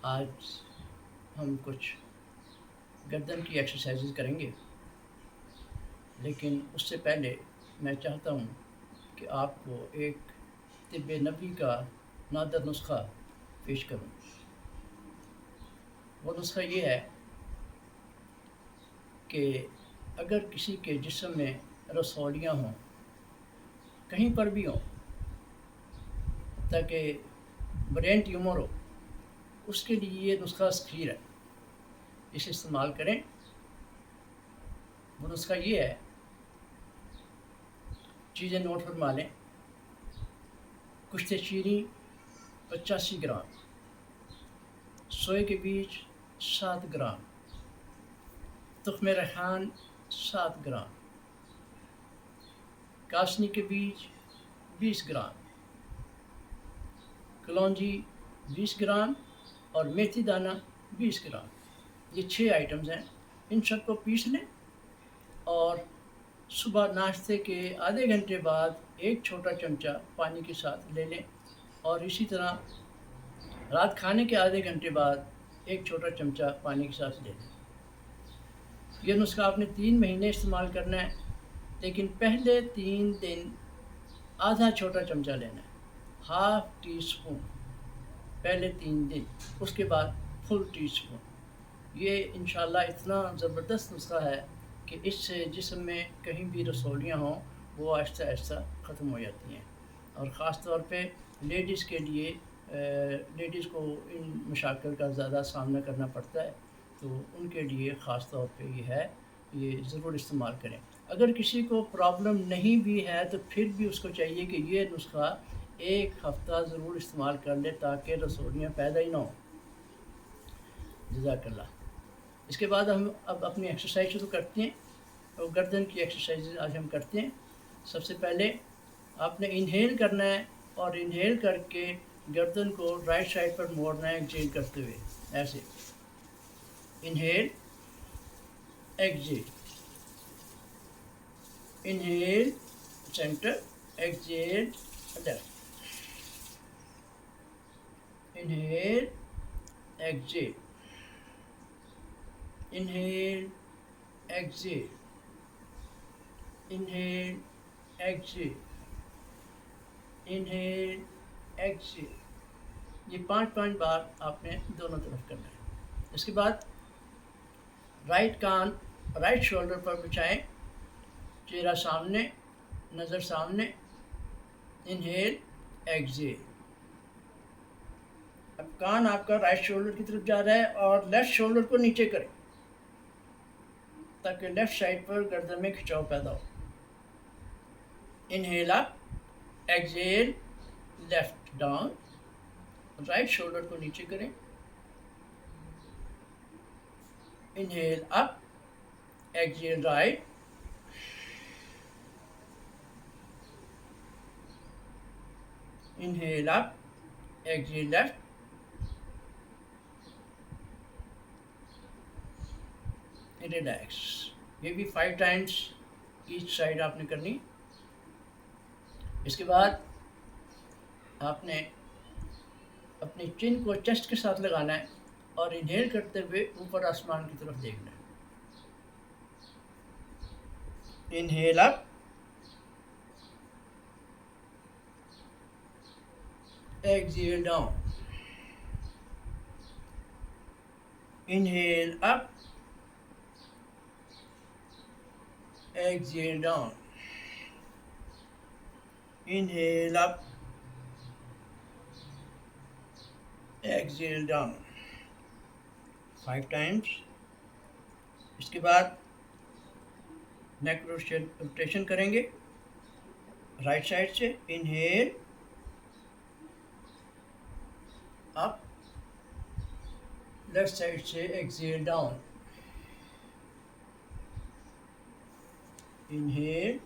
آج ہم کچھ گردن کی ایکسرسائزز کریں گے، لیکن اس سے پہلے میں چاہتا ہوں کہ آپ کو ایک طب نبوی کا نادر نسخہ پیش کروں۔ وہ نسخہ یہ ہے کہ اگر کسی کے جسم میں رسولیاں ہوں، کہیں پر بھی ہوں، تاکہ برین ٹیومر ہو، اس کے لیے یہ نسخہ سخیر ہے، اسے استعمال کریں۔ وہ نسخہ یہ ہے، چیزیں نوٹ فرما لیں: کشت شیریں 85 گرام، سوئے کے بیج 7 گرام، تخم ریحان 7 گرام، کاسنی کے بیج 20 گرام، کلونجی 20 گرام اور میتھی دانہ 20 گرام۔ یہ 6 آئٹمز ہیں۔ ان سب کو پیس لیں اور صبح ناشتے کے آدھے گھنٹے بعد ایک چھوٹا چمچہ پانی کے ساتھ لے لیں، اور اسی طرح رات کھانے کے آدھے گھنٹے بعد ایک چھوٹا چمچہ پانی کے ساتھ لے لیں۔ یہ نسخہ آپ نے 3 مہینے استعمال کرنا ہے، لیکن پہلے 3 دن آدھا چھوٹا چمچہ لینا ہے، ہاف ٹی اسپون پہلے 3 دن، اس کے بعد فل ٹی اسپون۔ یہ انشاءاللہ اتنا زبردست نسخہ ہے کہ اس سے جسم میں کہیں بھی رسولیاں ہوں وہ آہستہ آہستہ ختم ہو جاتی ہیں، اور خاص طور پہ لیڈیز کے لیے، لیڈیز کو ان مشاکل کا زیادہ سامنا کرنا پڑتا ہے، تو ان کے لیے خاص طور پہ یہ ہے، یہ ضرور استعمال کریں۔ اگر کسی کو پرابلم نہیں بھی ہے تو پھر بھی اس کو چاہیے کہ یہ نسخہ 1 ہفتہ ضرور استعمال کر لے تاکہ رسولیاں پیدا ہی نہ ہوں۔ جزاک اللہ۔ اس کے بعد ہم اب اپنی ایکسرسائز شروع کرتے ہیں، اور گردن کی ایکسرسائز آج ہم کرتے ہیں۔ سب سے پہلے آپ نے انہیل کرنا ہے، اور انہیل کر کے گردن کو رائٹ سائڈ پر موڑنا ہے ایکزیل کرتے ہوئے، ایسے inhale exhale, inhale centre, axial left, inhale exhale, inhale exhale, inhale exhale, inhale axial. یہ 5 بار آپ نے دونوں طرف کرنا ہے۔ اس کے بعد رائٹ کان رائٹ شولڈر پر بچھائیں، چہرہ سامنے، نظر سامنے، انہیل ایکزیل۔ اب کان آپ کا رائٹ شولڈر کی طرف جا رہا ہے، اور لیفٹ شولڈر کو نیچے کریں تاکہ لیفٹ سائڈ پر گردن میں کھچاؤ پیدا ہو۔ Inhale up, exhale left down, right shoulder کو نیچے کریں، inhale up, exhale right, inhale up, exhale left, relax. یہ بھی 5 ٹائمز ایچ سائڈ آپ نے کرنی۔ اس کے بعد آپ نے اپنی چن کو چیسٹ کے ساتھ لگانا ہے، اور انہیل کرتے ہوئے اوپر آسمان کی طرف دیکھنا ہے۔ Inhale up, axial down, inhale up, axial down, inhale up, axial down, 5 Times. اس کے بعد نیک روٹیشن کریں گے رائٹ سائڈ سے، انہیل اپ، لیفٹ سائڈ سے ایکزیل ڈاؤن، انہیل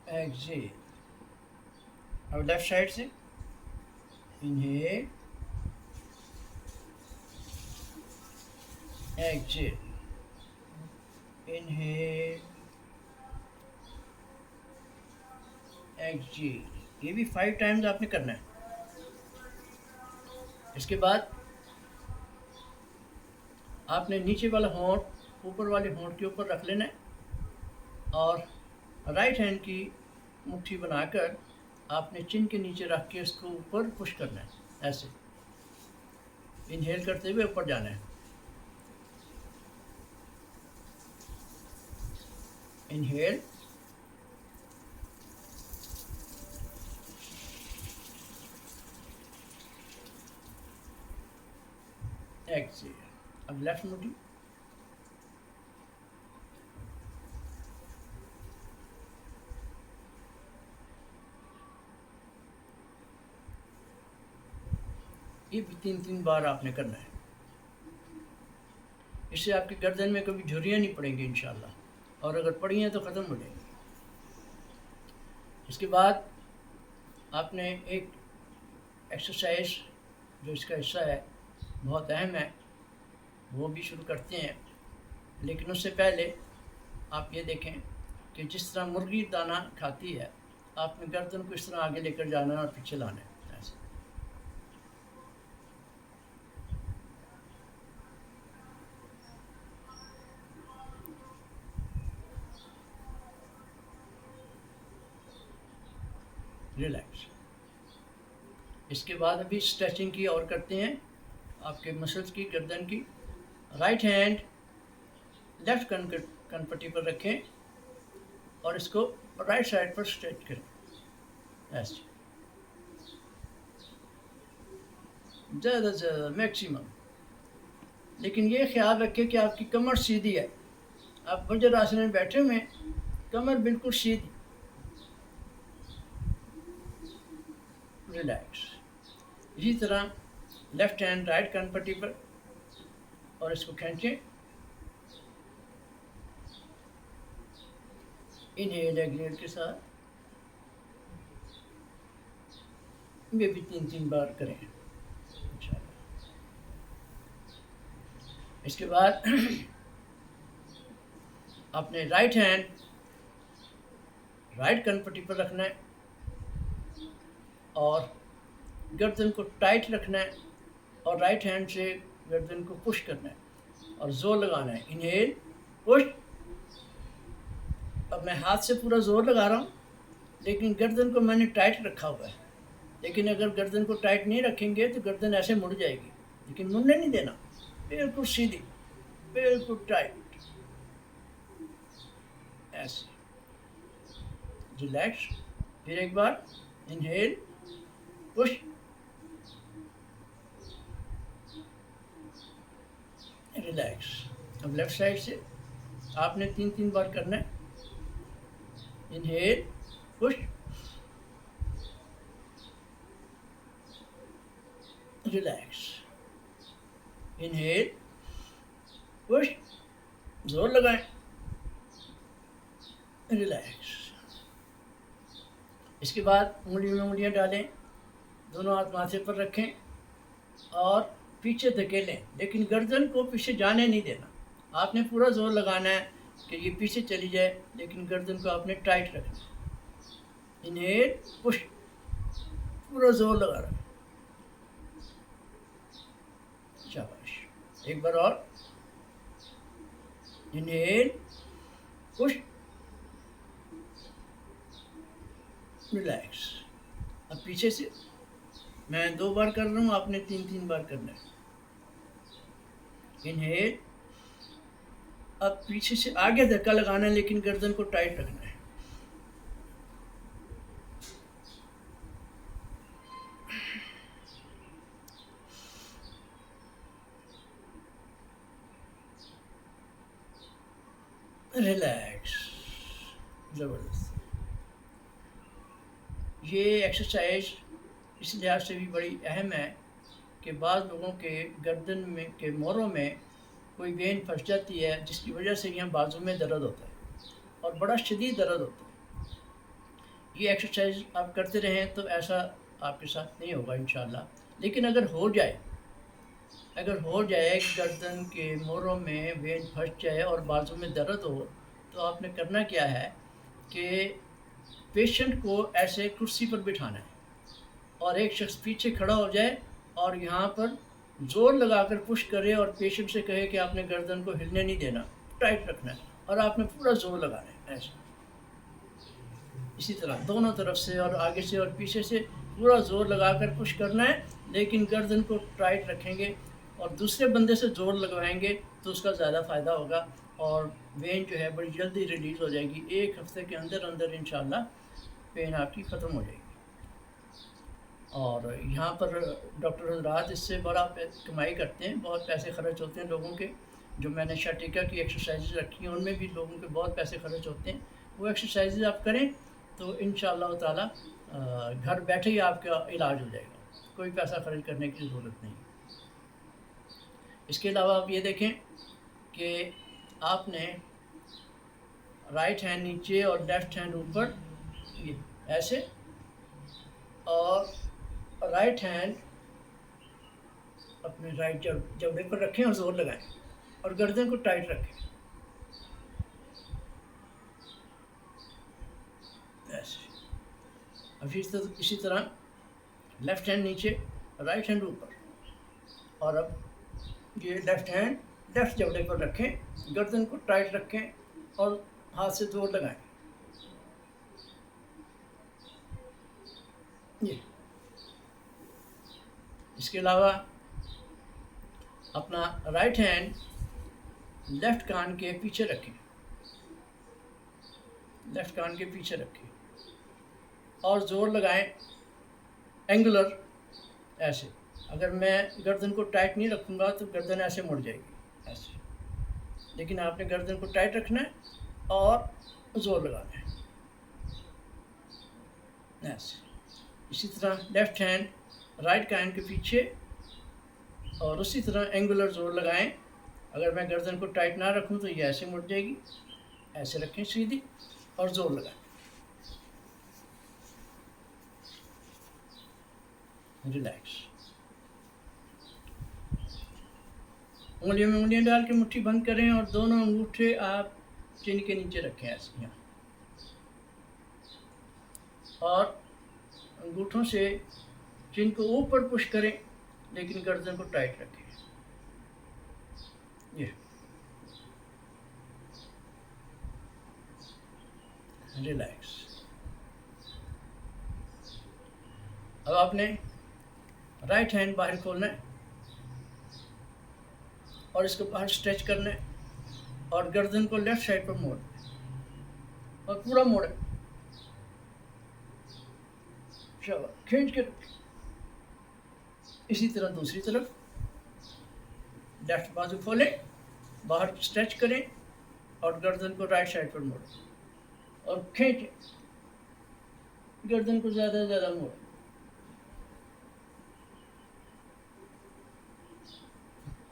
ایکزیل۔ اب لیفٹ سائڈ سے انہیل ایکزیل، انہیل ایکزیل۔ یہ بھی 5 ٹائمز آپ نے کرنا ہے۔ اس کے بعد آپ نے نیچے والا ہونٹ اوپر والے ہونٹ کے اوپر رکھ لینا ہے اور رائٹ ہینڈ کی مٹھی بنا کر آپ نے چن کے نیچے رکھ کے اس کو اوپر پش کرنا ہے، ایسے انہیل کرتے ہوئے اوپر جانا ہے، انہیل ایکسیل. اب لیفٹ مٹھی یہ بھی 3 بار آپ نے کرنا ہے. اس سے آپ کی گردن میں کبھی جھریاں نہیں پڑیں گی انشاءاللہ، اور اگر پڑی ہیں تو ختم ہو جائیں گی. اس کے بعد آپ نے ایک ایکسرسائز جو اس کا حصہ ہے، بہت اہم ہے، وہ بھی شروع کرتے ہیں. لیکن اس سے پہلے آپ یہ دیکھیں کہ جس طرح مرغی دانہ کھاتی ہے، آپ نے گردن کو اس طرح آگے لے کر جانا ہے اور پیچھے لانا ہے، ایسے. ریلیکس. اس کے بعد ابھی اسٹریچنگ کی اور کرتے ہیں آپ کے مسلس کی، گردن کی. رائٹ ہینڈ لیفٹ کن پٹی پر رکھیں اور اس کو رائٹ سائڈ پر اسٹریچ کریں، ایسے زیادہ سے زیادہ میکسیمم. لیکن یہ خیال رکھیں کہ آپ کی کمر سیدھی ہے. آپ وجر آسن میں بیٹھے ہوئے ہیں، کمر بالکل سیدھی. ریلیکس. اسی طرح لیفٹ ہینڈ رائٹ کن پٹی پر اور اس کو کھینچیں. انہیل ایگزیل کے ساتھ یہ بھی 3 بار کریں انشاءاللہ. اس کے بعد آپ نے رائٹ ہینڈ رائٹ کن پٹی پر رکھنا ہے اور گردن کو ٹائٹ رکھنا ہے اور رائٹ ہینڈ سے گردن کو پش کرنا ہے اور زور لگانا ہے. Inhale, push. اب میں ہاتھ سے پورا زور لگا رہا ہوں لیکن گردن کو میں نے ٹائٹ رکھا ہوا ہے. لیکن اگر گردن کو ٹائٹ نہیں رکھیں گے تو گردن ایسے مڑ جائے گی، لیکن مڑنے نہیں دینا، بالکل سیدھی، بالکل ٹائٹ، ایسے. ریلیکس. پھر ایک بار انہیل، پش، ریلیکس. اب لیفٹ سائڈ سے آپ نے 3 بار کرنا ہے. Inhale, push, relax. Inhale, push, زور لگائیں، ریلیکس. اس کے بعد انگلیوں میں انگلیاں ڈالیں، دونوں ہاتھ ماتھے پر رکھیں اور پیچھے دھکیلیں، لیکن گردن کو پیچھے جانے نہیں دینا. آپ نے پورا زور لگانا ہے کہ یہ پیچھے چلی جائے، لیکن گردن کو آپ نے ٹائٹ رکھنا ہے. انہیل، پش، پورا زور لگا رہا ہے. شاباش. ایک بار اور. Inhale, push, relax. اب پیچھے سے میں 2 بار کر رہا ہوں، آپ نے 3 بار کرنا ہے. انہیل. اب پیچھے سے آگے دھکا لگانا ہے لیکن گردن کو ٹائٹ رکھنا ہے. ریلیکس. زبردست. یہ ایکسرسائز اس لحاظ سے بھی بڑی اہم ہے کہ بعض لوگوں کے گردن میں کے موڑوں میں کوئی وین پھنس جاتی ہے جس کی وجہ سے یہاں بازو میں درد ہوتا ہے اور بڑا شدید درد ہوتا ہے. یہ ایکسرسائز آپ کرتے رہیں تو ایسا آپ کے ساتھ نہیں ہوگا انشاءاللہ. لیکن اگر ہو جائے گردن کے موڑوں میں وین پھنس جائے اور بازو میں درد ہو، تو آپ نے کرنا کیا ہے کہ پیشنٹ کو ایسے کرسی پر بٹھانا ہے اور ایک شخص پیچھے کھڑا ہو جائے اور یہاں پر زور لگا کر پش کرے اور پیشنٹ سے کہے کہ آپ نے گردن کو ہلنے نہیں دینا، ٹائٹ رکھنا ہے اور آپ نے پورا زور لگانا ہے ایسا. اسی طرح دونوں طرف سے اور آگے سے اور پیچھے سے پورا زور لگا کر پش کرنا ہے، لیکن گردن کو ٹائٹ رکھیں گے اور دوسرے بندے سے زور لگوائیں گے تو اس کا زیادہ فائدہ ہوگا اور وین جو ہے بڑی جلدی ریلیز ہو جائے گی. 1 ہفتے کے اندر اندر انشاءاللہ پین آپ کی ختم ہو جائے گی. اور یہاں پر ڈاکٹر حضرات اس سے بڑا کمائی کرتے ہیں، بہت پیسے خرچ ہوتے ہیں لوگوں کے. جو میں نے شاٹیکا کی ایکسرسائزز رکھی ہیں ان میں بھی لوگوں کے بہت پیسے خرچ ہوتے ہیں. وہ ایکسرسائزز آپ کریں تو انشاءاللہ تعالی گھر بیٹھے ہی آپ کا علاج ہو جائے گا، کوئی پیسہ خرچ کرنے کی ضرورت نہیں. اس کے علاوہ آپ یہ دیکھیں کہ آپ نے رائٹ ہینڈ نیچے اور لیفٹ ہینڈ اوپر، یہ ایسے، اور رائٹ ہینڈ اپنے رائٹ جبڑے پر رکھیں اور زور لگائیں اور گردن کو ٹائٹ رکھیں ایسے. اب اسی طرح لیفٹ ہینڈ نیچے، رائٹ ہینڈ اوپر، اور اب یہ لیفٹ ہینڈ لیفٹ جبڑے پر رکھیں، گردن کو ٹائٹ رکھیں اور ہاتھ سے زور لگائیں. یہ اس کے علاوہ اپنا رائٹ ہینڈ لیفٹ کان کے پیچھے رکھیں، لیفٹ کان کے پیچھے رکھیں اور زور لگائیں اینگولر ایسے. اگر میں گردن کو ٹائٹ نہیں رکھوں گا تو گردن ایسے مڑ جائے گی ایسے، لیکن آپ نے گردن کو ٹائٹ رکھنا ہے اور زور لگانا ہے ایسے. اسی طرح لیفٹ ہینڈ رائٹ کان کے پیچھے اور اسی طرح اینگولر زور لگائیں. اگر میں گردن کو ٹائٹ نہ رکھوں تو یہ ایسے مڑ جائے گی، ایسے رکھیں سیدھی اور زور لگائیں. ریلیکس. انگلیوں میں انگلیاں ڈال کے مٹھی بند کریں اور دونوں انگوٹھے آپ چین کے نیچے رکھیں ایسے یہاں، اور انگوٹھوں سے چین کو اوپر پش کریں لیکن گردن کو ٹائٹ رکھیں. یہ ریلیکس. اب آپ نے رائٹ ہینڈ باہر کھولنا ہے اور اس کو باہر اسٹریچ کرنا ہے اور گردن کو لیفٹ سائڈ پر موڑ اور پورا موڑے، شاباش، کھینچ کے رکھیں. اسی طرح دوسری طرف لیفٹ بازو کھولیں، باہر اسٹریچ کریں اور گردن کو رائٹ سائڈ پر موڑیں اور کھینچیں، گردن کو زیادہ سے زیادہ موڑیں.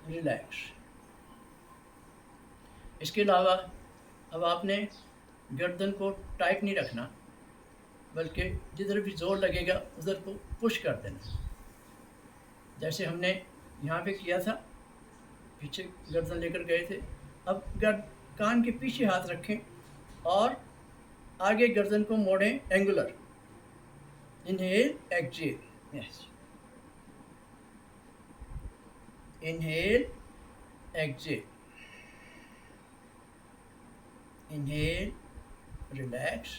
ریلیکس. اس کے علاوہ اب آپ نے گردن کو ٹائٹ نہیں رکھنا، بلکہ جدھر بھی زور لگے گا ادھر کو پش کر دینا. جیسے ہم نے یہاں پہ کیا تھا، پیچھے گردن لے کر گئے تھے. اب کان کے پیچھے ہاتھ رکھیں اور آگے گردن کو موڑیں angular. Inhale exhale. Yes. Inhale exhale. Inhale, relax.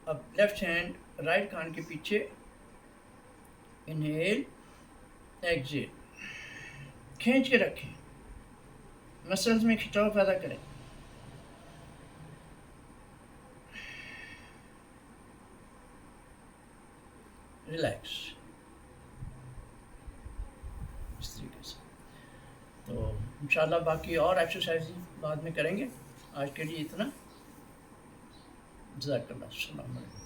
اب لیفٹ ہینڈ رائٹ کان کے پیچھے، انہیل ایکزیل. کھینچ کے رکھیں، مسلز میں کھچاؤ پیدا کریں. ریلیکس. اس طریقے سے. تو انشاءاللہ باقی اور ایکسرسائز بعد میں کریں گے. آج کے لیے اتنا. جزاک اللہ. السلام علیکم.